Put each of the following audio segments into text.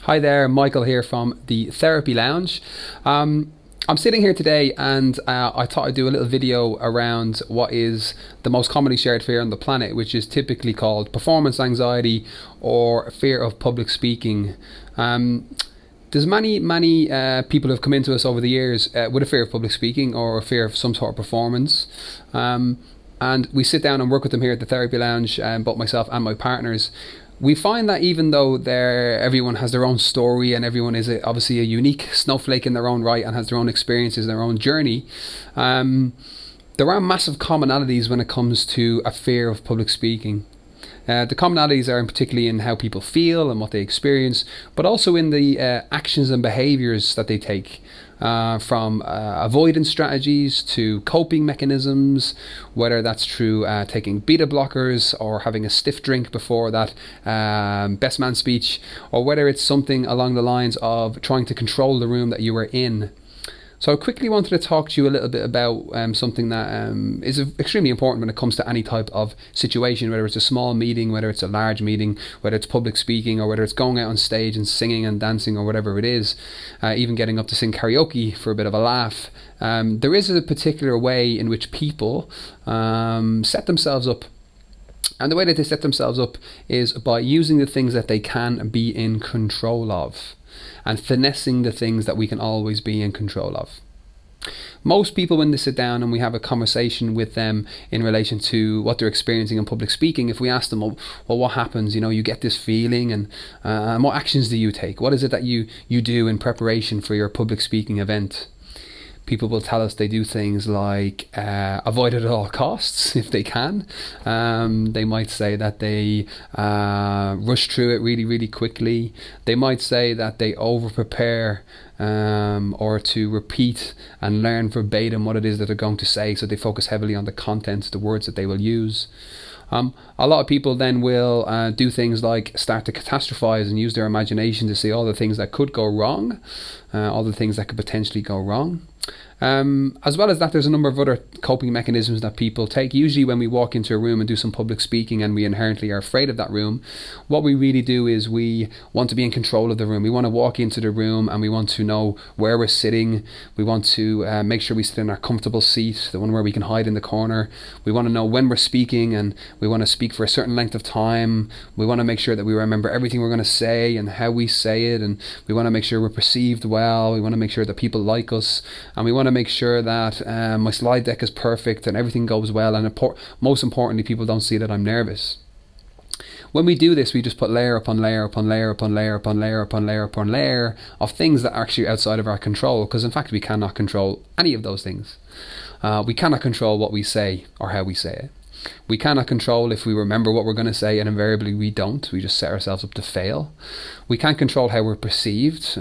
Hi there, Michael here from the Therapy Lounge. I'm sitting here today and I thought I'd do a little video around what is the most commonly shared fear on the planet, which is typically called performance anxiety or fear of public speaking. There's many people who have come into us over the years with a fear of public speaking or a fear of some sort of performance. And we sit down and work with them here at the Therapy Lounge, both myself and my partners. We find that even though everyone has their own story and everyone is obviously a unique snowflake in their own right and has their own experiences, their own journey, there are massive commonalities when it comes to a fear of public speaking. The commonalities are particularly in how people feel and what they experience, but also in the actions and behaviours that they take. From avoidance strategies to coping mechanisms, whether that's through taking beta blockers or having a stiff drink before that best man speech, or whether it's something along the lines of trying to control the room that you are in. So I quickly wanted to talk to you a little bit about something that is extremely important when it comes to any type of situation, whether it's a small meeting, whether it's a large meeting, whether it's public speaking, or whether it's going out on stage and singing and dancing or whatever it is, even getting up to sing karaoke for a bit of a laugh. There is a particular way in which people set themselves up. And the way that they set themselves up is by using the things that they can be in control of and finessing the things that we can always be in control of. Most people, when they sit down and we have a conversation with them in relation to what they're experiencing in public speaking, if we ask them, well, what happens? You get this feeling and what actions do you take? What is it that you do in preparation for your public speaking event? People will tell us they do things like avoid it at all costs if they can. They might say that they rush through it really quickly. They might say that they over prepare or to repeat and learn verbatim what it is that they're going to say, so they focus heavily on the content, the words that they will use. A lot of people then will do things like start to catastrophize and use their imagination to see all the things that could go wrong, all the things that could potentially go wrong. As well as that, there's a number of other coping mechanisms that people take. Usually when we walk into a room and do some public speaking and we inherently are afraid of that room, what we really do is we want to be in control of the room. We want to walk into the room and we want to know where we're sitting. We want to make sure we sit in our comfortable seat, the one where we can hide in the corner. We want to know when we're speaking and we want to speak for a certain length of time. We want to make sure that we remember everything we're going to say and how we say it, and we want to make sure we're perceived well. We want to make sure that people like us, and we want to make sure that my slide deck is perfect and everything goes well, and most importantly, people don't see that I'm nervous. When we do this, we just put layer upon layer upon layer upon layer upon layer upon layer upon layer of things that are actually outside of our control, because in fact we cannot control any of those things. We cannot control what we say or how we say it. We cannot control if we remember what we're going to say, and invariably we don't. We just set ourselves up to fail. We can't control how we're perceived.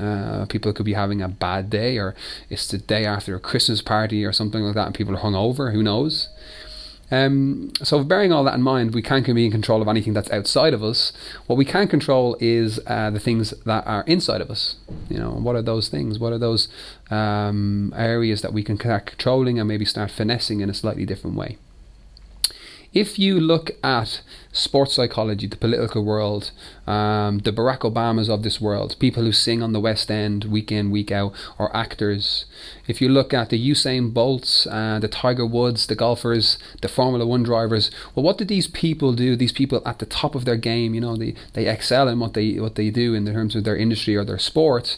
People could be having a bad day, or it's the day after a Christmas party or something like that and people are hungover, who knows? So bearing all that in mind, we can't be in control of anything that's outside of us. What we can control is the things that are inside of us. What are those things? What are those areas that we can start controlling and maybe start finessing in a slightly different way? If you look at sports psychology, the political world, the Barack Obamas of this world, people who sing on the West End week in, week out, or actors. If you look at the Usain Bolts, the Tiger Woods, the golfers, the Formula One drivers, well, what did these people do? These people at the top of their game, they excel in what they do in terms of their industry or their sport.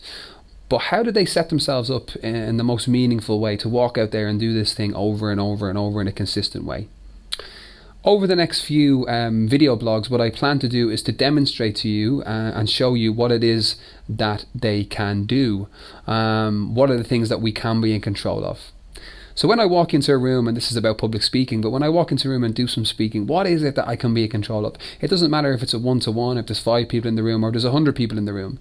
But how did they set themselves up in the most meaningful way to walk out there and do this thing over and over and over in a consistent way? Over the next few video blogs, what I plan to do is to demonstrate to you and show you what it is that they can do. What are the things that we can be in control of? So when I walk into a room, and this is about public speaking, but when I walk into a room and do some speaking, what is it that I can be in control of? It doesn't matter if it's a one-to-one, if there's 5 people in the room, or there's 100 people in the room.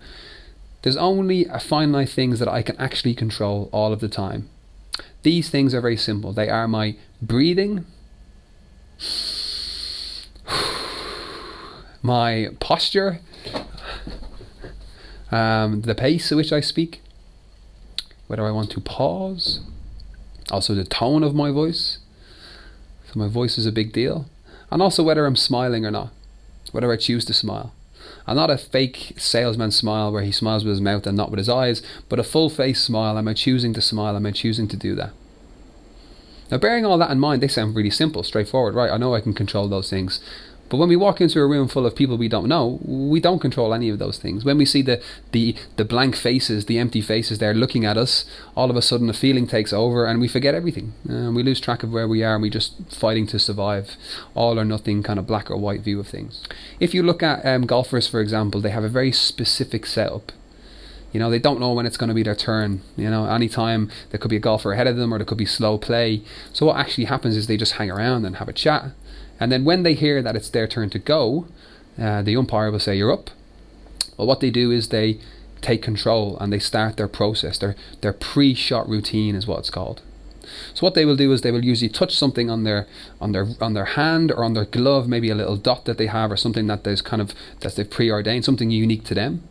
There's only a finite things that I can actually control all of the time. These things are very simple. They are my breathing, my posture, the pace at which I speak, whether I want to pause, also the tone of my voice. So my voice is a big deal. And also whether I'm smiling or not, whether I choose to smile. And not a fake salesman smile where he smiles with his mouth and not with his eyes, but a full face smile. Am I choosing to smile? Am I choosing to do that? Now, bearing all that in mind, they sound really simple, straightforward, right? I know I can control those things. But when we walk into a room full of people we don't know, we don't control any of those things. When we see the blank faces, the empty faces there looking at us, all of a sudden a feeling takes over and we forget everything. We lose track of where we are and we just fighting to survive. All or nothing kind of black or white view of things. If you look at golfers, for example, they have a very specific setup. You know, they don't know when it's going to be their turn. You know, anytime there could be a golfer ahead of them or there could be slow play. So what actually happens is they just hang around and have a chat. And then when they hear that it's their turn to go, the umpire will say, you're up. Well, what they do is they take control and they start their process. Their pre-shot routine is what it's called. So what they will do is they will usually touch something on their hand or on their glove, maybe a little dot that they have or something that they've preordained, something unique to them.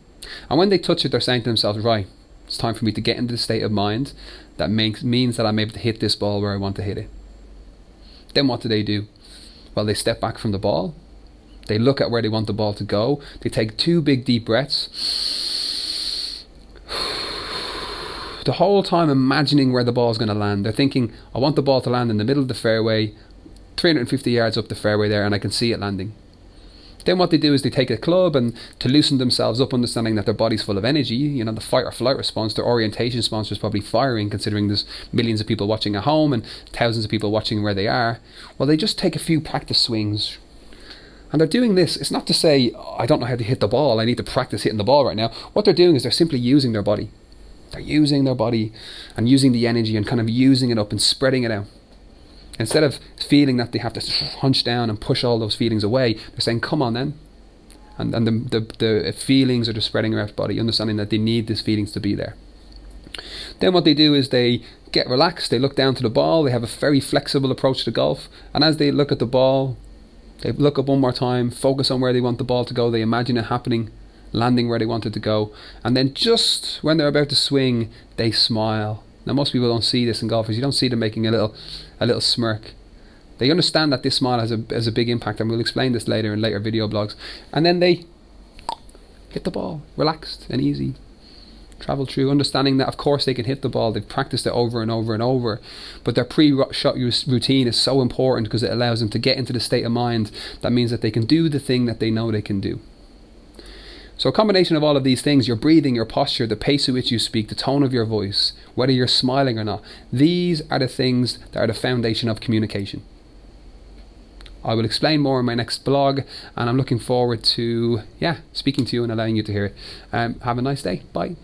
And when they touch it, they're saying to themselves, right, it's time for me to get into the state of mind that means that I'm able to hit this ball where I want to hit it. Then what do? Well, they step back from the ball. They look at where they want the ball to go. They take 2 big deep breaths. The whole time imagining where the ball is going to land. They're thinking, I want the ball to land in the middle of the fairway, 350 yards up the fairway there, and I can see it landing. Then what they do is they take a club and to loosen themselves up, understanding that their body's full of energy, you know, the fight or flight response, their orientation response is probably firing, considering there's millions of people watching at home and thousands of people watching where they are. Well, they just take a few practice swings. And they're doing this, it's not to say, I don't know how to hit the ball, I need to practice hitting the ball right now. What they're doing is they're simply using their body. They're using their body and using the energy and kind of using it up and spreading it out. Instead of feeling that they have to hunch down and push all those feelings away, they're saying, come on then. And the feelings are just spreading around the body, understanding that they need these feelings to be there. Then what they do is they get relaxed, they look down to the ball, they have a very flexible approach to golf. And as they look at the ball, they look up one more time, focus on where they want the ball to go, they imagine it happening, landing where they want it to go. And then just when they're about to swing, they smile. Now most people don't see this in golfers. You don't see them making a little smirk. They understand that this smile has a big impact, and we'll explain this later in later video blogs. And then they hit the ball, relaxed and easy. Travel through, understanding that of course they can hit the ball. They've practiced it over and over and over. But their pre-shot routine is so important because it allows them to get into the state of mind that means that they can do the thing that they know they can do. So a combination of all of these things, your breathing, your posture, the pace at which you speak, the tone of your voice, whether you're smiling or not, these are the things that are the foundation of communication. I will explain more in my next blog, and I'm looking forward to speaking to you and allowing you to hear it. Have a nice day. Bye.